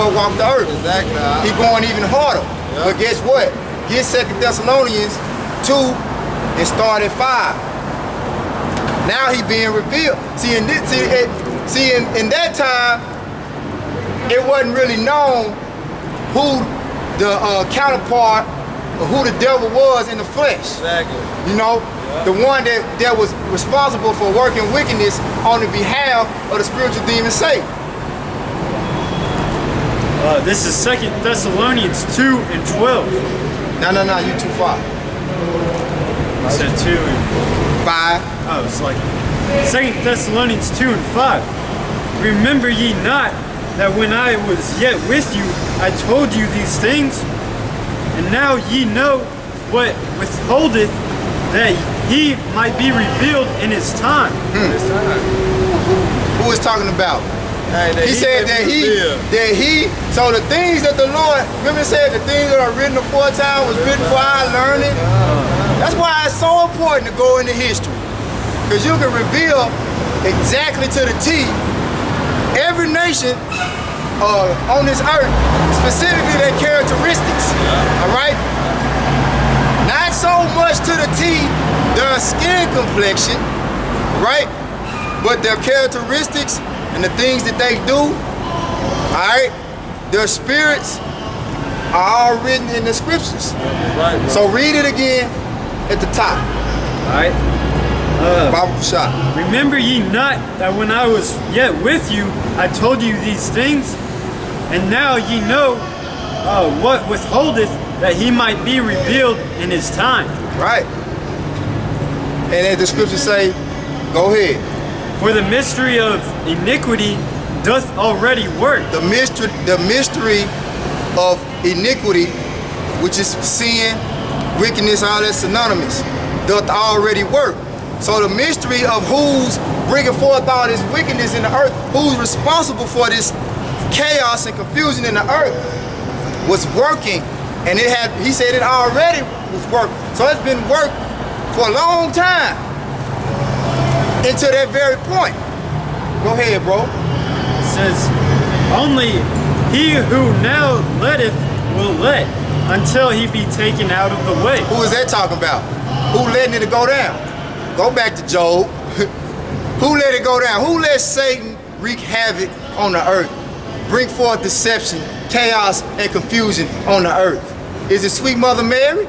Lord walked the earth. Exactly. He going even harder. Yeah. But guess what? Get 2 Thessalonians 2 and start at 5. Now he being revealed. See, in that time, it wasn't really known who the counterpart or who the devil was in the flesh. Exactly. You know, the one that was responsible for working wickedness on the behalf of the spiritual demon Satan. This is 2 Thessalonians 2 and 12. No, you too far. You said 2 and 5. oh, it's like 2 Thessalonians 2 and 5. Remember ye not that when I was yet with you, I told you these things? And now ye know what withholdeth, that he might be revealed in his time. Who is talking about? Hey, He said that so the things that the Lord, remember it said the things that are written aforetime was written for our learning. That's why it's so important to go into history. Because you can reveal exactly to the T every nation on this earth, specifically their characteristics. All right? Not so much to the T their skin complexion, right? But their characteristics and the things that they do, all right? Their spirits are all written in the scriptures. Right, So read it again at the top. Alright? Bible shot. Remember ye not that when I was yet with you, I told you these things? And now ye know what withholdeth, that he might be revealed in his time. Right. And as the scriptures say, go ahead. For the mystery of iniquity doth already work. The mystery of iniquity, which is sin, wickedness, all that synonymous, doth already work. So the mystery of who's bringing forth all this wickedness in the earth, who's responsible for this chaos and confusion in the earth, was working. And he said it already was work. So it's been work for a long time. Until that very point. Go ahead, bro. It says, only he who now letteth will let, until he be taken out of the way. Who is that talking about? Who letting it go down? Go back to Job. Who let it go down? Who let Satan wreak havoc on the earth? Bring forth deception, chaos, and confusion on the earth. Is it sweet Mother Mary?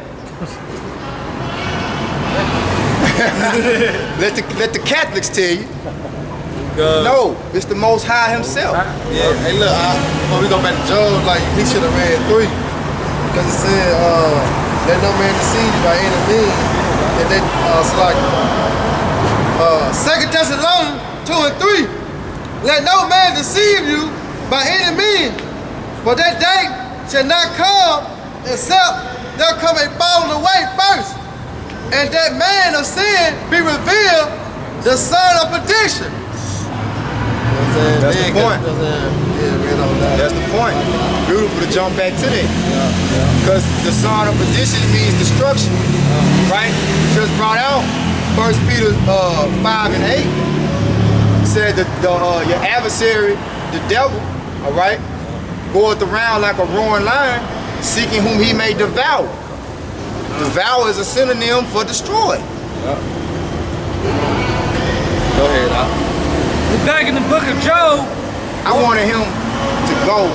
let the Catholics tell you. No, it's the Most High Himself. Yeah. Hey, look, when we go back to Job, like he should have read 3, because it said, "Let no man deceive you by any means." And then, it's like 2 Thessalonians 2 and 3. Let no man deceive you by any means, for that day shall not come except there come a falling away first, and that man of sin be revealed, the son of perdition. That's the point. That's the point. Beautiful to jump back to that. Because the son of perdition means destruction. Right? Just brought out 1 Peter 5 and 8. It said that your adversary, the devil, all right, goeth around like a roaring lion, seeking whom he may devour. Devour is a synonym for destroy. Go ahead. We're back in the book of Job. I wanted him to go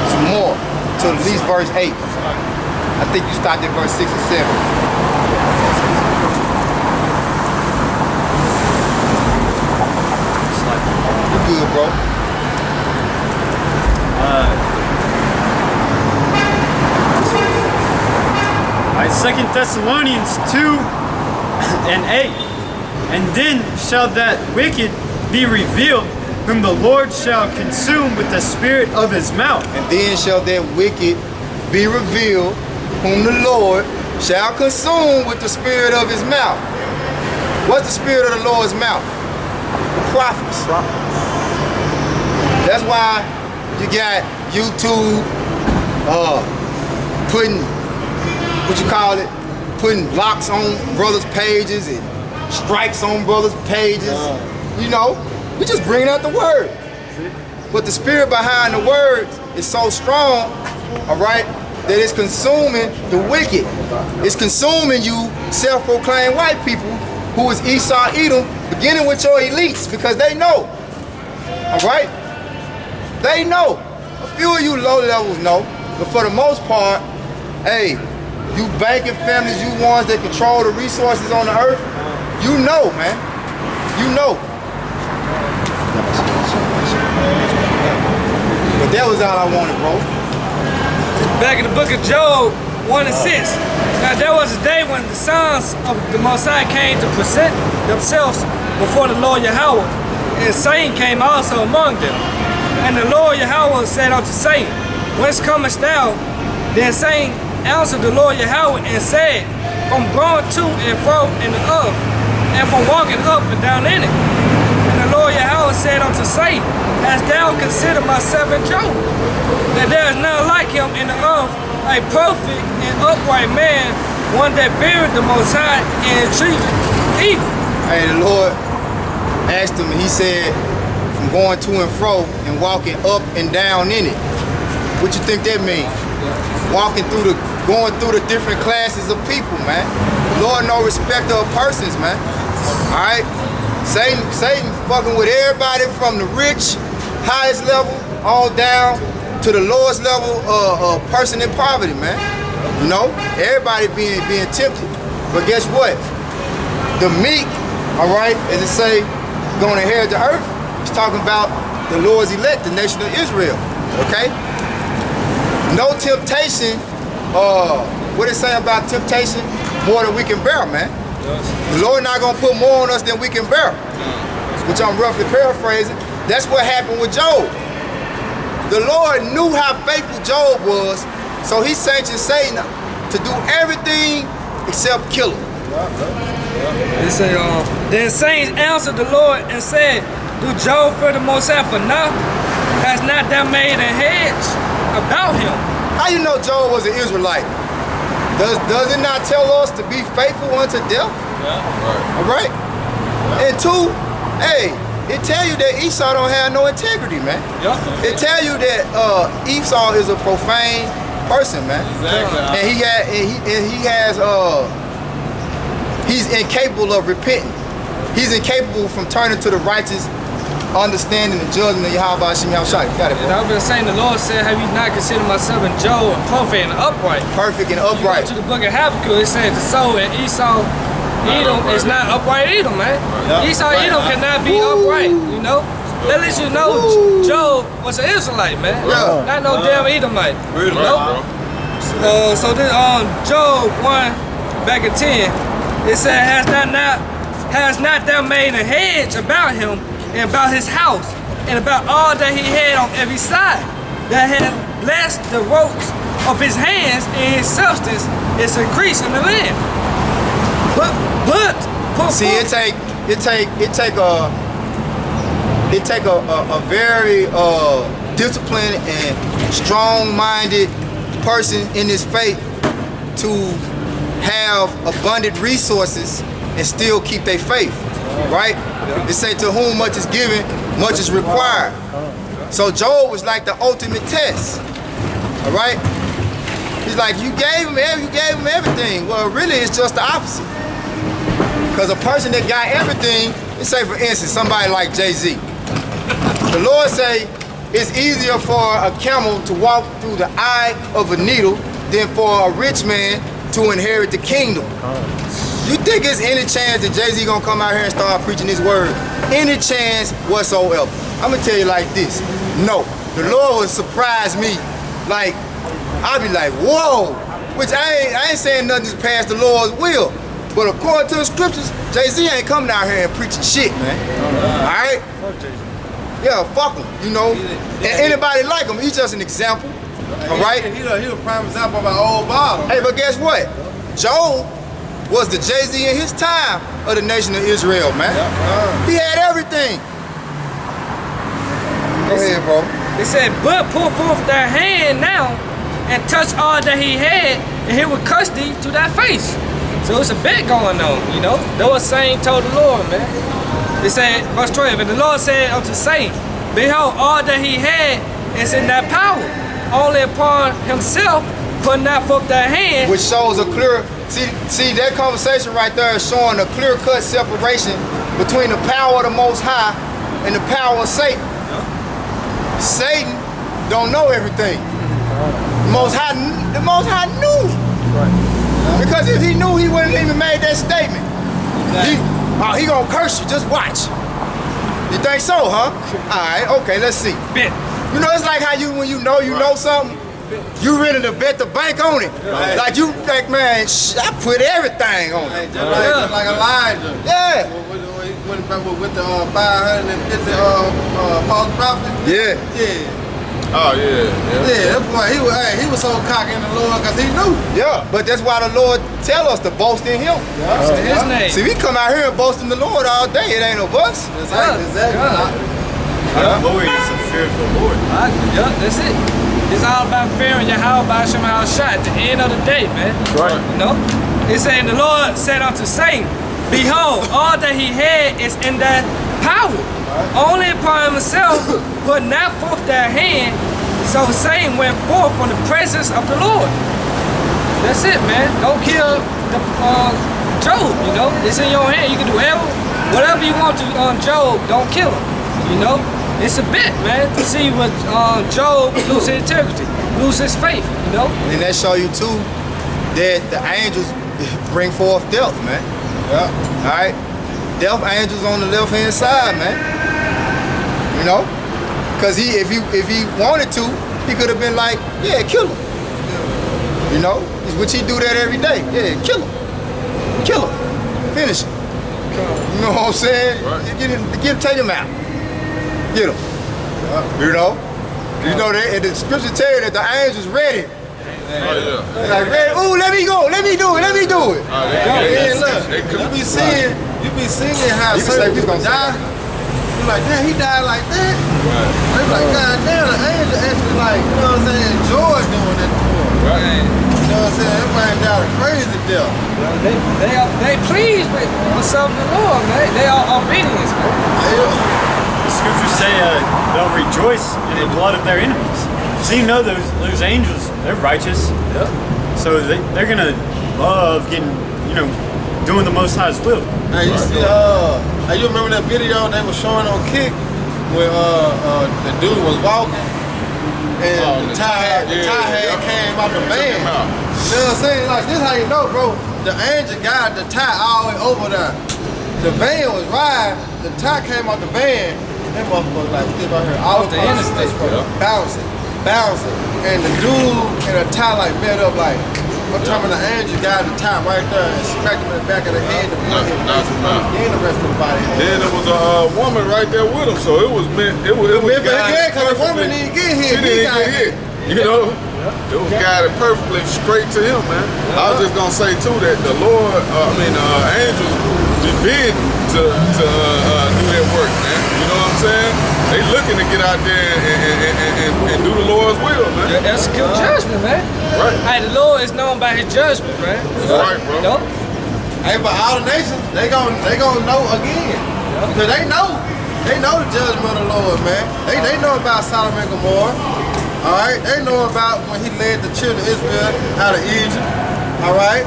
some more, to at least verse 8. I think you stopped at verse 6 or 7. You good, bro. Alright, 2 Thessalonians 2 and 8. And then shall that wicked be revealed, whom the Lord shall consume with the spirit of his mouth. And then shall that wicked be revealed, whom the Lord shall consume with the spirit of his mouth. What's the spirit of the Lord's mouth? The prophets. That's why you got YouTube putting, putting locks on brothers' pages and strikes on brothers' pages. You know, we just bring out the word. But the spirit behind the words is so strong, all right, that it's consuming the wicked. It's consuming you self-proclaimed white people who is Esau, Edom, beginning with your elites, because they know, all right? They know. A few of you low levels know, but for the most part, hey, you banking families, you ones that control the resources on the earth, you know, man. You know. But that was all I wanted, bro. Back in the book of Job 1 and 6. Now there was a day when the sons of the Messiah came to present themselves before the Lord Yahweh, and Satan came also among them. And the Lord Yahweh said unto Satan, Whence comest thou? Then Satan answered the Lord Yahweh and said, From going to and fro in the earth, and from walking up and down in it. And the Lord Yahweh said unto Satan, Hast thou considered my servant Job, that there is none like him in the earth, a perfect and upright man, one that feareth the Most High and entreateth evil? Hey, the Lord asked him, and he said, from going to and fro and walking up and down in it. What you think that means? Going through the different classes of people, man. Lord no respecter of persons, man. All right? Satan fucking with everybody from the rich, highest level, all down to the lowest level person in poverty, man. You know, everybody being tempted. But guess what? The meek, all right, as it say, gonna inherit the earth. It's talking about the Lord's elect, the nation of Israel. Okay? No temptation, what it say about temptation? More than we can bear, man. The Lord not gonna put more on us than we can bear. Which I'm roughly paraphrasing. That's what happened with Job. The Lord knew how faithful Job was, so he sanctioned Satan to do everything except kill him. It say, Then Satan answered the Lord and said, Do Job fear the Most High for nothing? Has not thou made a hedge about him? How you know Job was an Israelite? Does it not tell us to be faithful unto death? All right. And two, hey, it tell you that Esau don't have no integrity, man. It tell you that Esau is a profane person, man. And he's incapable of repenting. He's incapable from turning to the righteous understanding and judgment of Yahweh Hashem Yahushua. Got it, bro. And I've been saying the Lord said, Have you not considered my servant Job perfect and upright? Perfect and You upright. go to the book of Habakkuk, it says the soul and Esau, Edom is not upright Edom, man. Esau, Edom cannot be upright, you know? That lets you know Job was an Israelite, man. Yeah. Not no damn Edomite. You know? So this Job 1 back at 10, it said, Has not thou made a hedge about him and about his house and about all that he had on every side, that had blessed the works of his hands, and his substance is increased in the land. But See, it take a very disciplined and strong-minded person in this faith to have abundant resources and still keep their faith, right? They say to whom much is given, much is required. So Job was like the ultimate test, all right? He's like, you gave him everything. Well, really, it's just the opposite. Because a person that got everything, let's say for instance, somebody like Jay-Z. The Lord say it's easier for a camel to walk through the eye of a needle than for a rich man to inherit the kingdom. You think there's any chance that Jay-Z gonna come out here and start preaching his word? Any chance whatsoever? I'm gonna tell you like this. No, the Lord would surprise me. Like, I'll be like, whoa, which I ain't saying nothing just past the Lord's will. But according to the scriptures, Jay-Z ain't coming out here and preaching shit, man. All right? Yeah, fuck him, you know. And anybody like him, he's just an example. All right? He a prime example of our old bottom. Hey, but guess what? Job was the Jay-Z in his time of the nation of Israel, man. He had everything. Go ahead, bro. They said, But pull forth thy hand now and touch all that he had, and he will curse thee to thy face. So it's a bet going on, you know. That was Satan told the Lord, man. They said, verse 12, And the Lord said unto Satan, Behold, all that he had is in thy power. only upon himself putting out forth that hand. Which shows a clear, see that conversation right there is showing a clear-cut separation between the power of the Most High and the power of Satan. Satan don't know everything. The Most High knew. Because if he knew, he wouldn't even made that statement. He gonna curse you, just watch. You think so, huh? All right, okay, let's see. Bet. You know, it's like how when you know something, you ready to bet the bank on it. Like you think, man, I put everything on it. Just like Elijah. Yeah. With the 550 false prophets. Yeah. Yeah. Oh yeah. Yeah, that boy, he was so cocky in the Lord because he knew. Yeah, but that's why the Lord tell us to boast in Him. His name. See, we come out here and boast in the Lord all day. It ain't no us. Exactly. Our glory is the fear of the Lord. Yeah, that's it. It's all about fearing Yahweh by Shem Shai at the end of the day, man. Right. You know? It's saying the Lord said unto Satan, behold, all that he had is in that power. Only upon himself put not forth their hand, so Satan went forth from the presence of the Lord. That's it, man. Don't kill the Job, you know? It's in your hand. You can do whatever you want to on Job. Don't kill him, you know? It's a bit, man, to see what Job lose his integrity, lose his faith, you know? And that show you too that the angels bring forth death, man. Yeah. All right, death angels on the left hand side, man. You know, because if he wanted to, he could have been like, yeah, kill him. You know, which he do that every day. Yeah, kill him, finish him. You know what I'm saying? Right. Take him out. Get him. You know, that the scripture tell you that the angels ready. Oh yeah. They're like, ready. Ooh, let me go. Let me do it. You be seeing how certain people die. You like, damn, he died like that. Right. They be like, God damn, the angel actually like, you know what I'm saying, enjoy doing that to him. Right. You know what I'm saying? Everybody died a crazy death. They pleased with serving the Lord, man. They are obedience, man. The scriptures say they'll rejoice in the blood of their enemies. So you know those angels, they're righteous. Yep. So they're gonna love getting, doing the Most High's will. Hey, you see, you remember that video they was showing on Kick where the dude was walking and the tire head came out the van. You know what I'm saying? Like, this how you know, bro. The angel got the tire all the way over there. The van was riding, the tire came out the van. That motherfucker like dip out here off the interstate, bro. Bouncing. And the dude and the tire like met up like, I'm talking about the angel got the tire right there and smacked him in the back of the head to blow him and the rest of the body. Then there was a woman right there with him, so it was meant. It was guided because the woman didn't get hit. She didn't get hit. You know, it was guided perfectly straight to him, man. I was just gonna say too that the Lord, angels be bidding to do their work, man. You know what I'm saying? They looking to get out there and do the Lord's will, man. Execute judgment, man. Right. Hey, the Lord is known by His judgment, man. That's right, bro. You know? Hey, but all the nations, they gonna know again. Because they know the judgment of the Lord, man. They know about Sodom and Gomorrah. All right, they know about when He led the children of Israel out of Egypt. All right,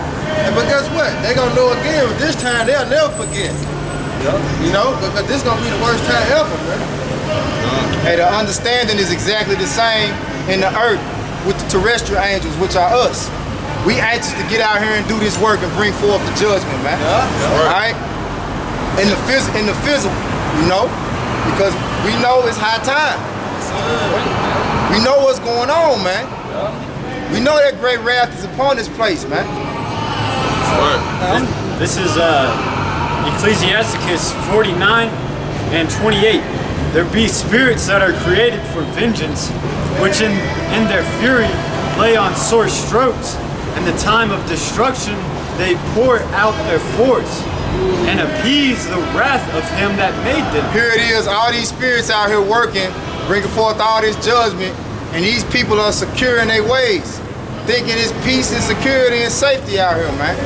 but guess what? They gonna know again. But this time they'll never forget. You know, because this gonna be the worst time ever, man. Hey, the understanding is exactly the same in the earth with the terrestrial angels, which are us. We anxious to get out here and do this work and bring forth the judgment, man. All right? In the physical, you know? Because we know it's high time. We know what's going on, man. We know that great wrath is upon this place, man. Right. This is Ecclesiasticus 49 and 28. There be spirits that are created for vengeance, which in their fury lay on sore strokes. In the time of destruction they pour out their force and appease the wrath of him that made them. Here it is, all these spirits out here working, bringing forth all this judgment, and these people are secure in their ways, thinking it's peace and security and safety out here, man.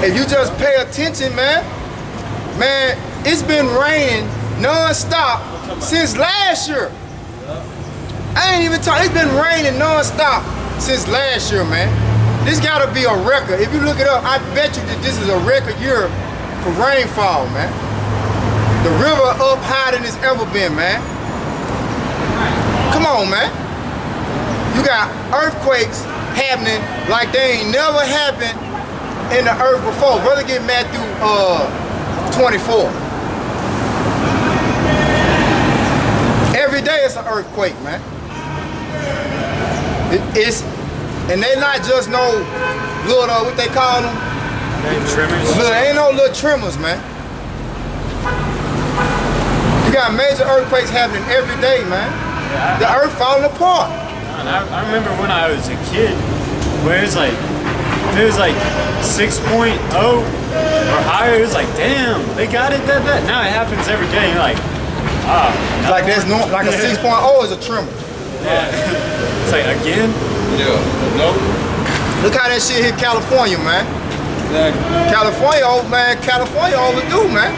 If you just pay attention, man, it's been raining non-stop since last year. I ain't even talking. It's been raining non-stop since last year, man. This gotta be a record. If you look it up, I bet you that this is a record year for rainfall, man. The river up higher than it's ever been, man. Come on, man. You got earthquakes happening like they ain't never happened in the earth before. Brother, get Matthew 24. Every day it's an earthquake, man. And they not just no little, what they call them? Tremors. Look, ain't no little tremors, man. You got major earthquakes happening every day, man. Yeah, The earth falling apart. And I remember when I was a kid, where it was like 6.0 or higher. It was like, damn, they got it. That. Now it happens every day. You're like, Like there's no, like a 6.0 is a tremor. yeah. It's like again. Yeah. No. Look how that shit hit California, man. California, man, California overdue, man.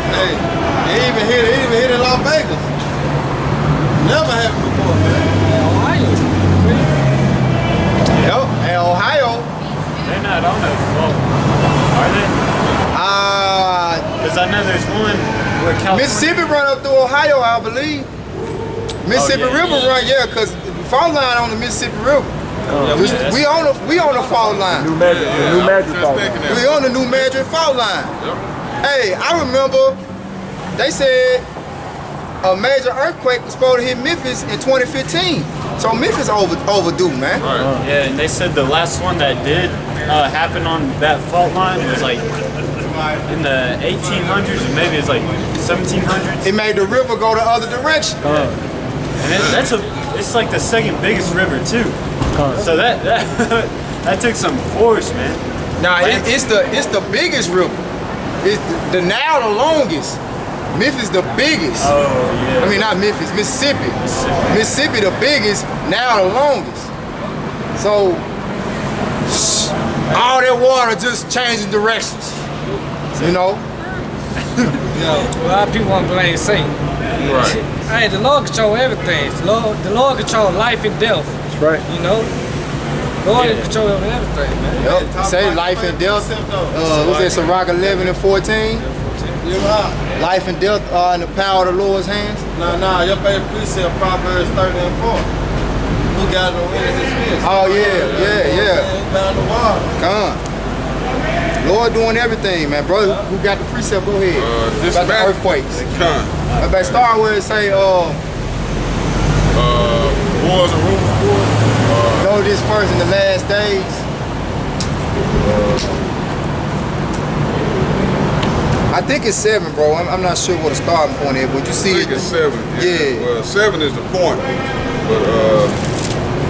Hey, they even hit in Las Vegas. Never happened before, man. Yep, and Ohio. They're not on the fault, are they? Because I know there's one where California. Mississippi run up through Ohio, I believe. Mississippi yeah, River yeah. run, yeah, because the fault line on the Mississippi River. Yeah, we on the fault line. New Magic, Yeah, New I was Magic just fault. thinking that. We on the New Madrid fault line. Yep. Hey, I remember they said a major earthquake was supposed to hit Memphis in 2015. So Memphis overdue, man. Right. Yeah, and they said the last one that did happen on that fault line was like in the 1800s, or maybe it's like 1700s. It made the river go the other direction. And it's like the second biggest river too. So that that took some force, man. Nah, it's the biggest river. It's the now the longest. Memphis the biggest. Oh yeah. I mean, not Memphis, Mississippi. Mississippi the biggest, now the longest. So all that water just changing directions. You know? A lot of people want to blame Satan. Right. Hey, the Lord control everything. The Lord control life and death. That's right. You know? The Lord control everything, man. Yep. Say life and death. What's that, Sirach 11 and 14? Life and death are in the power of the Lord's hands. Nah, your favorite precept, Proverbs 30 and 4. Who got no end of his fist? Oh yeah. He bound the water. Come on. Lord doing everything, man. Brother, who got the precept? Go ahead. This About the map- earthquakes. Con. I better start where it say, Wars and rumors of war. know this first in the last days. I think it's 7, bro. I'm not sure what the starting point is, but you I see think it. it's 7. Yeah. Well, 7 is the point. But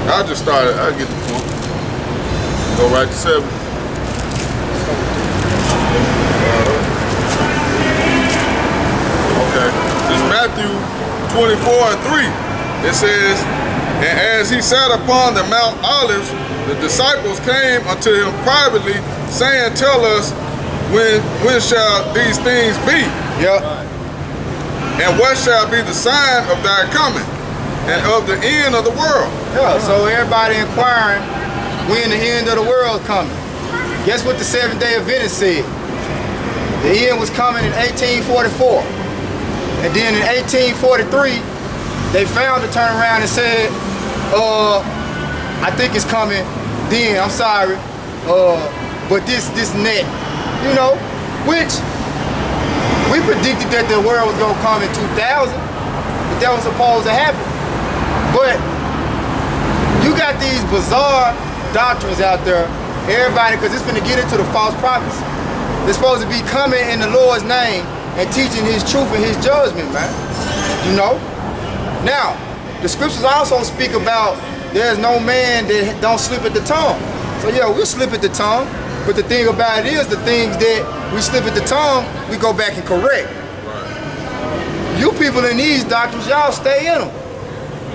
I just started. I get the point. Go right to 7. Okay. It's Matthew 24 and 3. It says, and as he sat upon the Mount Olives, the disciples came unto him privately, saying, tell us, when shall these things be? Yep. And what shall be the sign of thy coming and of the end of the world? Yeah, so everybody inquiring when the end of the world coming. Guess what the Seventh-day Adventist said? The end was coming in 1844. And then in 1843, they found to turn around and said, I think it's coming then, I'm sorry. But this net, you know, which we predicted that the world was gonna come in 2000, but that was supposed to happen. But you got these bizarre doctrines out there, everybody, because it's gonna get into the false prophets. They're supposed to be coming in the Lord's name and teaching his truth and his judgment, man. You know? Now, the scriptures also speak about there's no man that don't slip at the tongue. So yeah, we'll slip at the tongue, but the thing about it is the things that we slip at the tongue, we go back and correct. You people in these doctrines, y'all stay in them.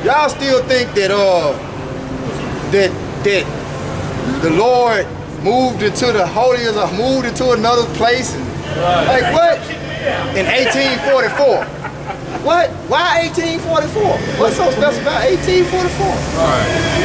Y'all still think that that the Lord moved into the holiest or moved into another place. And, like what? In 1844. What? Why 1844? What's so special about 1844? Right.